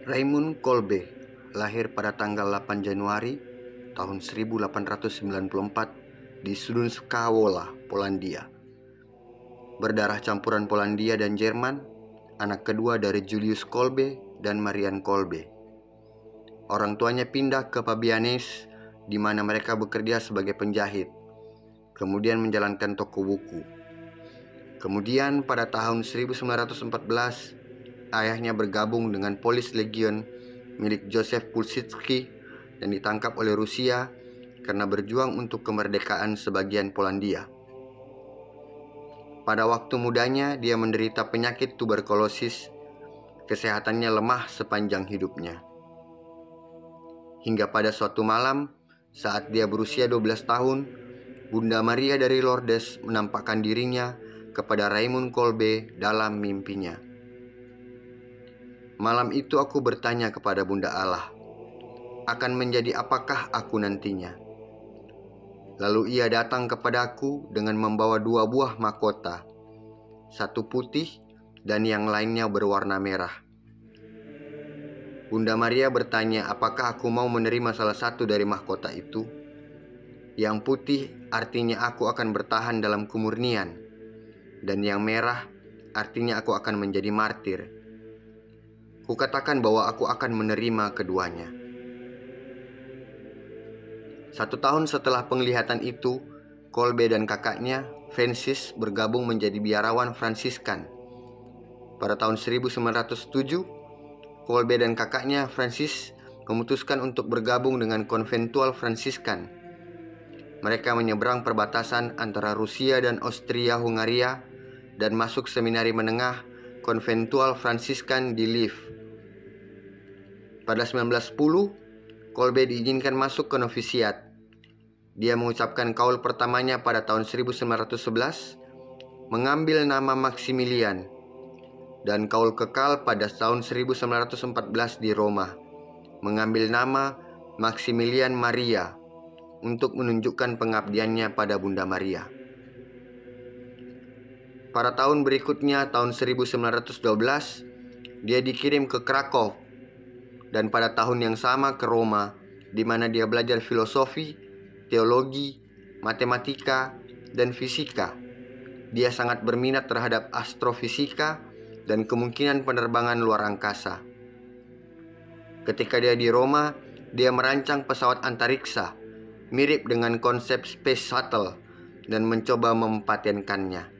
Raymond Kolbe lahir pada tanggal 8 Januari tahun 1894 di Śląska Wola, Polandia. Berdarah campuran Polandia dan Jerman, anak kedua dari Julius Kolbe dan Marian Kolbe. Orang tuanya pindah ke Pabianice, di mana mereka bekerja sebagai penjahit, kemudian menjalankan toko buku. Kemudian pada tahun 1914, ayahnya bergabung dengan Polish Legion milik Joseph Piłsudski dan ditangkap oleh Rusia karena berjuang untuk kemerdekaan sebagian Polandia. Pada waktu mudanya, dia menderita penyakit tuberkulosis. Kesehatannya lemah sepanjang hidupnya. Hingga pada suatu malam, saat dia berusia 12 tahun, Bunda Maria dari Lourdes menampakkan dirinya kepada Raymond Kolbe dalam mimpinya. Malam itu aku bertanya kepada Bunda Allah, akan menjadi apakah aku nantinya? Lalu ia datang kepadaku dengan membawa 2 buah mahkota, satu putih dan yang lainnya berwarna merah. Bunda Maria bertanya apakah aku mau menerima salah satu dari mahkota itu. Yang putih artinya aku akan bertahan dalam kemurnian, dan yang merah artinya aku akan menjadi martir. Kukatakan bahwa aku akan menerima keduanya. 1 tahun setelah penglihatan itu, Kolbe dan kakaknya, Francis, bergabung menjadi biarawan Fransiskan. Pada tahun 1907, Kolbe dan kakaknya, Francis, memutuskan untuk bergabung dengan konventual Fransiskan. Mereka menyeberang perbatasan antara Rusia dan Austria-Hungaria dan masuk seminari menengah konventual Fransiskan di Lviv. Pada 1910, Kolbe diizinkan masuk ke novisiat. Dia mengucapkan kaul pertamanya pada tahun 1911, mengambil nama Maximilian, dan kaul kekal pada tahun 1914 di Roma, mengambil nama Maximilian Maria untuk menunjukkan pengabdiannya pada Bunda Maria. Pada tahun berikutnya, tahun 1912, dia dikirim ke Krakow, dan pada tahun yang sama ke Roma, di mana dia belajar filosofi, teologi, matematika, dan fisika. Dia sangat berminat terhadap astrofisika dan kemungkinan penerbangan luar angkasa. Ketika dia di Roma, dia merancang pesawat antariksa mirip dengan konsep Space Shuttle dan mencoba mempatenkannya.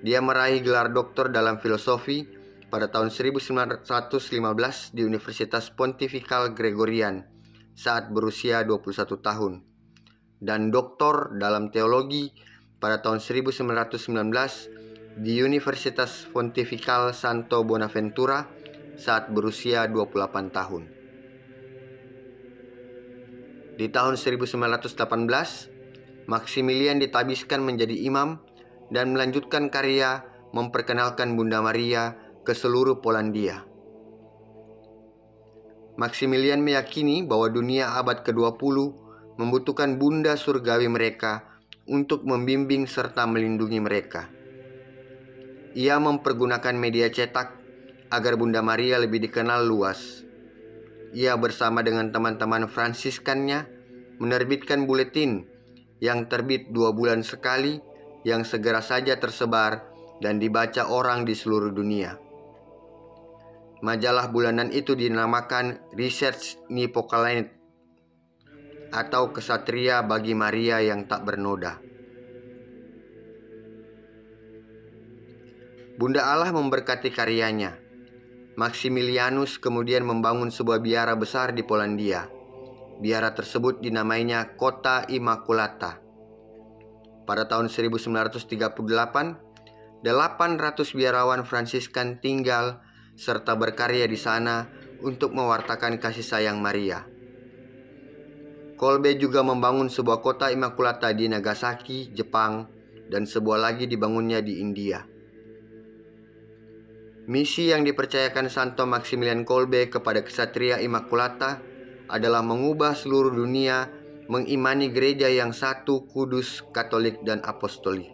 Dia meraih gelar doktor dalam filosofi pada tahun 1915 di Universitas Pontifical Gregorian saat berusia 21 tahun, dan doktor dalam teologi pada tahun 1919 di Universitas Pontifical Santo Bonaventura saat berusia 28 tahun. Di tahun 1918, Maximilian ditabiskan menjadi imam dan melanjutkan karya memperkenalkan Bunda Maria ke seluruh Polandia. Maximilian meyakini bahwa dunia abad ke-20 membutuhkan bunda surgawi mereka untuk membimbing serta melindungi mereka. Ia mempergunakan media cetak agar Bunda Maria lebih dikenal luas. Ia bersama dengan teman-teman Fransiskannya menerbitkan buletin yang terbit 2 bulan sekali, yang segera saja tersebar dan dibaca orang di seluruh dunia. Majalah bulanan itu dinamakan Research Nipocalypse atau Kesatria bagi Maria yang tak bernoda. Bunda Allah memberkati karyanya. Maximilianus kemudian membangun sebuah biara besar di Polandia. Biara tersebut dinamainya Kota Immaculata. Pada tahun 1938, 800 biarawan Fransiskan tinggal serta berkarya di sana untuk mewartakan kasih sayang Maria. Kolbe juga membangun sebuah kota Immaculata di Nagasaki, Jepang, dan sebuah lagi dibangunnya di India. Misi yang dipercayakan Santo Maximilian Kolbe kepada Kesatria Immaculata adalah mengubah seluruh dunia mengimani gereja yang satu, kudus, katolik, dan apostolik.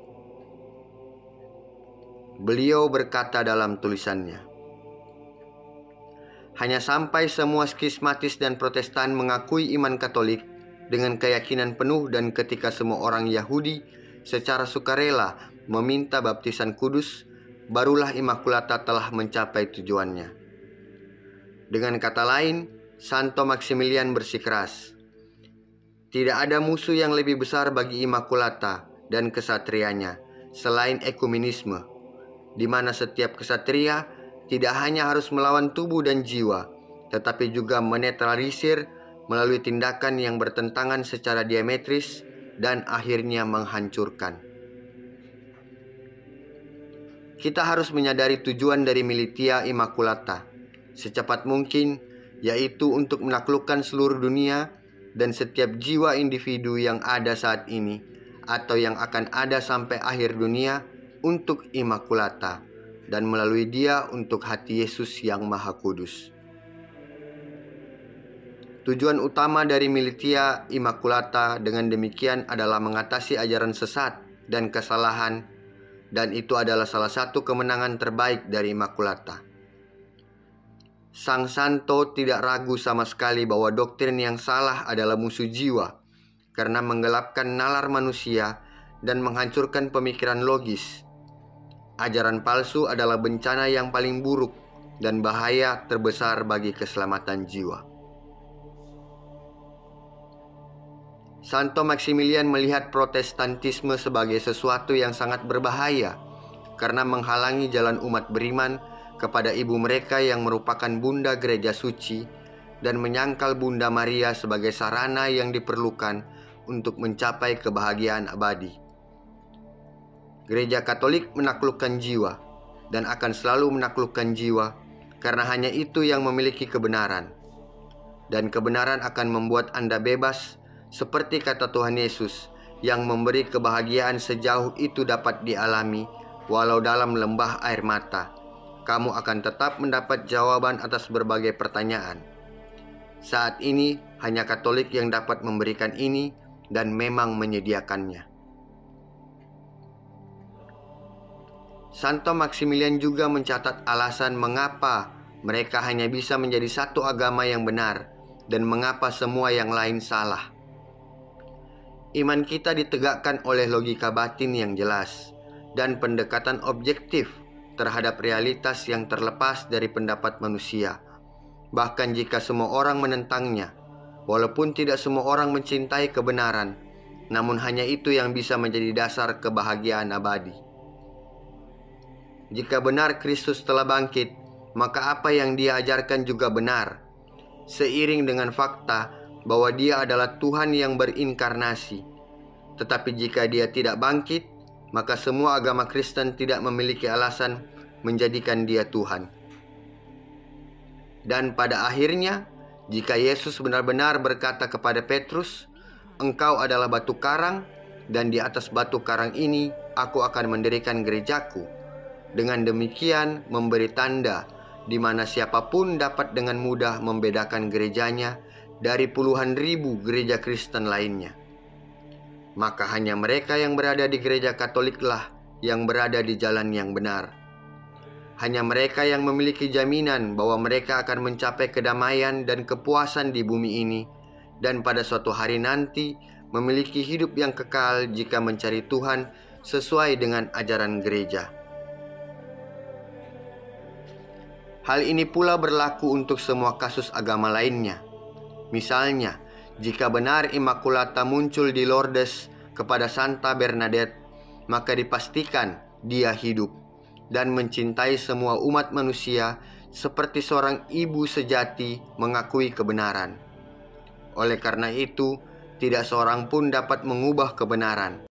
Beliau berkata dalam tulisannya, hanya sampai semua skismatis dan Protestan mengakui iman Katolik dengan keyakinan penuh dan ketika semua orang Yahudi secara sukarela meminta baptisan kudus, barulah Immaculata telah mencapai tujuannya. Dengan kata lain, Santo Maximilian bersikeras, tidak ada musuh yang lebih besar bagi Immaculata dan kesatrianya selain ekumenisme, di mana setiap kesatria tidak hanya harus melawan tubuh dan jiwa, tetapi juga menetralisir melalui tindakan yang bertentangan secara diametris dan akhirnya menghancurkan. Kita harus menyadari tujuan dari Militia Immaculata secepat mungkin, yaitu untuk menaklukkan seluruh dunia dan setiap jiwa individu yang ada saat ini atau yang akan ada sampai akhir dunia untuk Immaculata, dan melalui dia untuk hati Yesus yang Maha Kudus. Tujuan utama dari Militia Immaculata dengan demikian adalah mengatasi ajaran sesat dan kesalahan, dan itu adalah salah satu kemenangan terbaik dari Immaculata. Sang Santo tidak ragu sama sekali bahwa doktrin yang salah adalah musuh jiwa, karena menggelapkan nalar manusia dan menghancurkan pemikiran logis. Ajaran palsu adalah bencana yang paling buruk dan bahaya terbesar bagi keselamatan jiwa. Santo Maximilian melihat Protestantisme sebagai sesuatu yang sangat berbahaya karena menghalangi jalan umat beriman kepada ibu mereka yang merupakan Bunda Gereja Suci dan menyangkal Bunda Maria sebagai sarana yang diperlukan untuk mencapai kebahagiaan abadi. Gereja Katolik menaklukkan jiwa dan akan selalu menaklukkan jiwa karena hanya itu yang memiliki kebenaran. Dan kebenaran akan membuat Anda bebas seperti kata Tuhan Yesus yang memberi kebahagiaan sejauh itu dapat dialami walau dalam lembah air mata. Kamu akan tetap mendapat jawaban atas berbagai pertanyaan. Saat ini hanya Katolik yang dapat memberikan ini dan memang menyediakannya. Santo Maximilian juga mencatat alasan mengapa mereka hanya bisa menjadi satu agama yang benar dan mengapa semua yang lain salah. Iman kita ditegakkan oleh logika batin yang jelas dan pendekatan objektif terhadap realitas yang terlepas dari pendapat manusia. Bahkan jika semua orang menentangnya, walaupun tidak semua orang mencintai kebenaran, namun hanya itu yang bisa menjadi dasar kebahagiaan abadi. Jika benar Kristus telah bangkit, maka apa yang Dia ajarkan juga benar, seiring dengan fakta bahwa Dia adalah Tuhan yang berinkarnasi. Tetapi jika Dia tidak bangkit, maka semua agama Kristen tidak memiliki alasan menjadikan Dia Tuhan. Dan pada akhirnya, jika Yesus benar-benar berkata kepada Petrus, "Engkau adalah batu karang, dan di atas batu karang ini aku akan mendirikan gerejaku," dengan demikian memberi tanda di mana siapapun dapat dengan mudah membedakan gerejanya dari puluhan ribu gereja Kristen lainnya. Maka hanya mereka yang berada di gereja Katoliklah yang berada di jalan yang benar. Hanya mereka yang memiliki jaminan bahwa mereka akan mencapai kedamaian dan kepuasan di bumi ini, dan pada suatu hari nanti memiliki hidup yang kekal jika mencari Tuhan sesuai dengan ajaran gereja. Hal ini pula berlaku untuk semua kasus agama lainnya. Misalnya, jika benar Immaculata muncul di Lourdes kepada Santa Bernadette, maka dipastikan dia hidup dan mencintai semua umat manusia seperti seorang ibu sejati mengakui kebenaran. Oleh karena itu, tidak seorang pun dapat mengubah kebenaran.